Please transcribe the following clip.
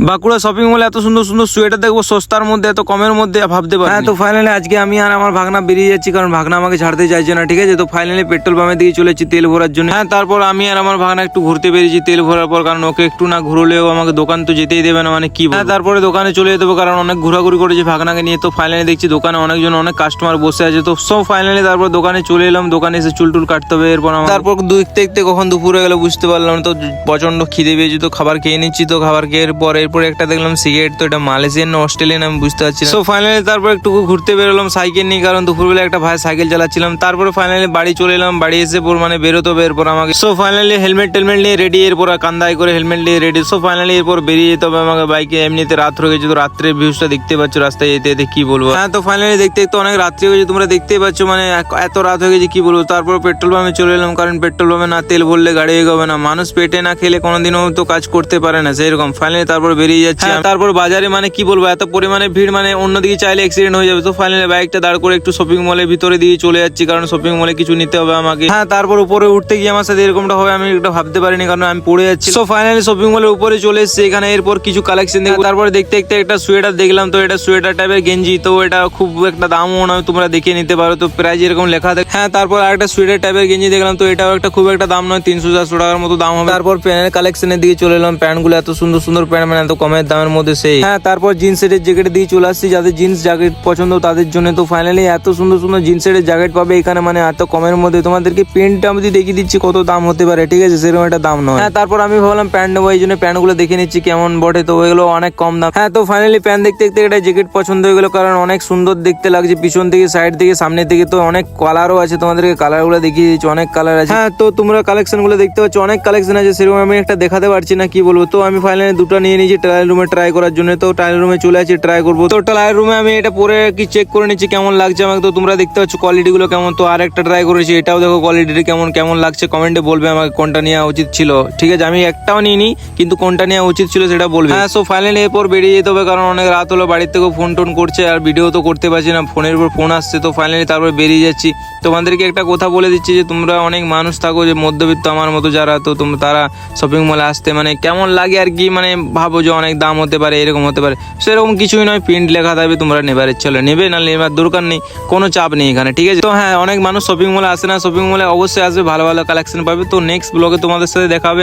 Bankura shopping মলে এত সুন্দর সুন্দর সোয়েটার দেখবো সস্তার মধ্যে, এত কমের মধ্যে, ভাবতে পারি। হ্যাঁ, তো ফাইনালি আজকে আমি আর আমার ভাগনা বেরিয়ে যাচ্ছি, কারণ ভাগনা আমাকে ছাড়তে চাইছে না। ঠিক আছে, তো ফাইনালি পেট্রোল পাম্পের দিকে চলেছি তেল ভরার জন্য। হ্যাঁ, তারপর আমি আর আমার ভাগনা একটু ঘুরতে বেরিয়েছি তেল ভরার পর, কারণ ওকে একটু না ঘুরলেও আমাকে দোকান তো যেতেই দেবে না, মানে কি। হ্যাঁ, তারপরে দোকানে চলে যেতে হবে, কারণ অনেক ঘোরাঘুরি করেছি ভাগনাকে নিয়ে। তো ফাইনালি দেখছি দোকানে অনেকজন, অনেক কাস্টমার বসে আছে। তো সব ফাইনালি তারপর দোকানে চলে এলাম, দোকানে এসে চুল টুল কাটতে হবে। এরপর তারপর দেখতে দেখতে কখন দুপুর হয়ে গেল বুঝতে পারলাম। তো প্রচন্ড খিদে পেয়েছি, তো খাবার খেয়ে নিচ্ছি। তো খাবার খেয়ে এরপর একটা দেখলাম সিগারেট, তো এটা মালয়েশিয়ান না অস্ট্রেলিয়ান আমি বুঝতে পারছি না। তো ফাইনালি তারপর একটু ঘুরতে বেরোলাম সাইকেল নিয়ে, কারণ দুপুরবেলা একটা ভাই সাইকেল চালাচ্ছিলাম। তারপরে ফাইনালি বাড়ি চলে এলাম, বাড়ি এসে পর মানে বেরোতে হবে এরপর আমাকে। সো ফাইনালি হেলমেট টেলমেট নিয়ে রেডি, এরপর কান্দায় করে হেলমেট নিয়ে রেডি। সো ফাইনালি এরপর বেরিয়ে যেতে হবে আমাকে বাইকে। এমনিতে রাত হয়ে গেছে, তো রাত্রের ভিউজটা দেখতে পাচ্ছ রাস্তায় যেতে যেতে, কি বলবো। হ্যাঁ, তো ফাইনালি দেখতে দেখতে অনেক রাত্রি হয়ে গেছে, তোমরা দেখতেই পাচ্ছ, মানে এত রাত হয়ে গেছে কি বলবো। তারপর পেট্রোল পাম্পে চলে এলাম, কারণ পেট্রোল পাম্পে না তেল ভরলে গাড়ি এগোবে না। মানুষ পেটে না খেলে কোনোদিনও তো কাজ করতে পারে না, সেরকম। ফাইনালি তারপর বেরিয়ে যাচ্ছি। তারপর বাজারে মানে কি বলবো, এত পরিমাণে ভিড়, মানে অন্যদিকে চাইলে অ্যাক্সিডেন্ট হয়ে যাবে। তো ফাইনালি বাইকটা দাঁড় করে একটু শপিং মলের ভিতরে দিয়ে চলে যাচ্ছি, কারণ শপিং মলে কিছু নিতে হবে আমাকে। হ্যাঁ, তারপর উপরে উঠতে গিয়ে আমার সাথে এরকমটা হবে আমি একটু ভাবতে পারিনি, কারণ আমি পড়ে যাচ্ছি। সো ফাইনালি শপিং মলের উপরে চলে এসেছি, এখানে এরপর কিছু কালেকশন দেখবো। তারপরে দেখতে দেখতে একটা সোয়েটার দেখলাম, তো এটা সোয়েটার টাইপের গেঞ্জি, তো এটা খুব একটা দামও নয়, তোমরা দেখে নিতে পারো। তো প্রাইস এরকম লেখা থাকে। হ্যাঁ, তারপর আরেকটা সোয়েটার টাইপের গেঞ্জি দেখলাম, তো এটাও একটা খুব একটা দাম নয়, 300-400 টাকার মতো দাম হবে। তারপর প্যান্টের কালেকশনের দিকে চলে এলাম, প্যান্ট গুলো এত সুন্দর সুন্দর প্যান্ট, মানে এত কমের দামের মধ্যে সেই। হ্যাঁ, তারপর জিন্সের জ্যাকেট দিয়ে চলে আসছি, যাদের জিন্স জ্যাকেট পছন্দ তাদের জন্য। তো ফাইনালি এত সুন্দর সুন্দর জিন্সের জ্যাকেট পাবে এখানে, মানে এত কমের মধ্যে। তোমাদেরকে প্যান্টটা আমি দেখিয়ে দিচ্ছি কত দাম হতে পারে, ঠিক আছে, সেরকম একটা দাম নয়। হ্যাঁ, তারপর আমি ভাবলাম প্যান্ট নেবো, এই জন্য প্যান্ট গুলো দেখে নিচ্ছি কেমন বটে। তো ওইগুলো অনেক কম দাম। হ্যাঁ, তো ফাইনালি প্যান্ট দেখতে দেখতে একটা জ্যাকেট পছন্দ হয়ে গেলো, কারণ অনেক সুন্দর দেখতে লাগছে পিছন থেকে, সাইড থেকে, সামনে থেকে। তো অনেক কালারও আছে, তোমাদেরকে কালার গুলো দেখিয়ে দিচ্ছি, অনেক কালার আছে। হ্যাঁ, তো তোমরা কালেকশন গুলো দেখতে পাচ্ছ, অনেক কালেকশন আছে, সেরকম আমি একটা দেখাতে পারছি না, কি বলবো। তো আমি ফাইনালি দুটো নিয়ে নিয়েছি ট্রায়াল রুমে ট্রাই করার জন্য। তো ট্রায়াল রুমে চলে আসছি, ট্রাই করবো। তো ট্রায়াল রুমে আমি এটা পরে কি চেক করে নিচ্ছি কেমন লাগছে আমাকে। তো তোমরা দেখতে পাচ্ছ কোয়ালিটি গুলো কেমন। তো আর একটা ট্রাই করেছি, এটাও দেখো কোয়ালিটি কেমন কেমন লাগছে, কমেন্টে বলবে আমাকে কোনটা নেওয়া উচিত ছিল। ঠিক আছে, আমি একটাও নিইনি, কিন্তু কোনটা নেওয়া উচিত ছিল সেটা বলবে। হ্যাঁ, সো ফাইনালি এরপর বেরিয়ে যেতে হবে, কারণ অনেক রাত হলো, বাড়ির থেকেও ফোন টোন করছে, আর ভিডিও তো করতে পারছি না, ফোনের উপর ফোন আসছে। তো ফাইনালি তারপর বেরিয়ে যাচ্ছি। তোমাদেরকে একটা কথা বলে দিচ্ছি যে তোমরা অনেক মানুষ থাকো যে মধ্যবিত্ত আমার মতো যারা, তো তোমরা তারা শপিং মলে আসতে মানে কেমন লাগে আর কি, মানে ভাবো যে অনেক দাম হতে পারে, এরকম হতে পারে। সেরকম কিছুই নয়, প্রিন্ট লেখা থাকবে, তোমরা নেবার ইচ্ছা হলে নেবে, না নেবার দরকার নেই, কোনো চাপ নেই এখানে, ঠিক আছে। তো হ্যাঁ, অনেক মানুষ শপিং মলে আসে না, শপিং মলে অবশ্যই আসবে, ভালো ভালো কালেকশন পাবে। তো নেক্সট ব্লগে তোমাদের সাথে দেখা হবে।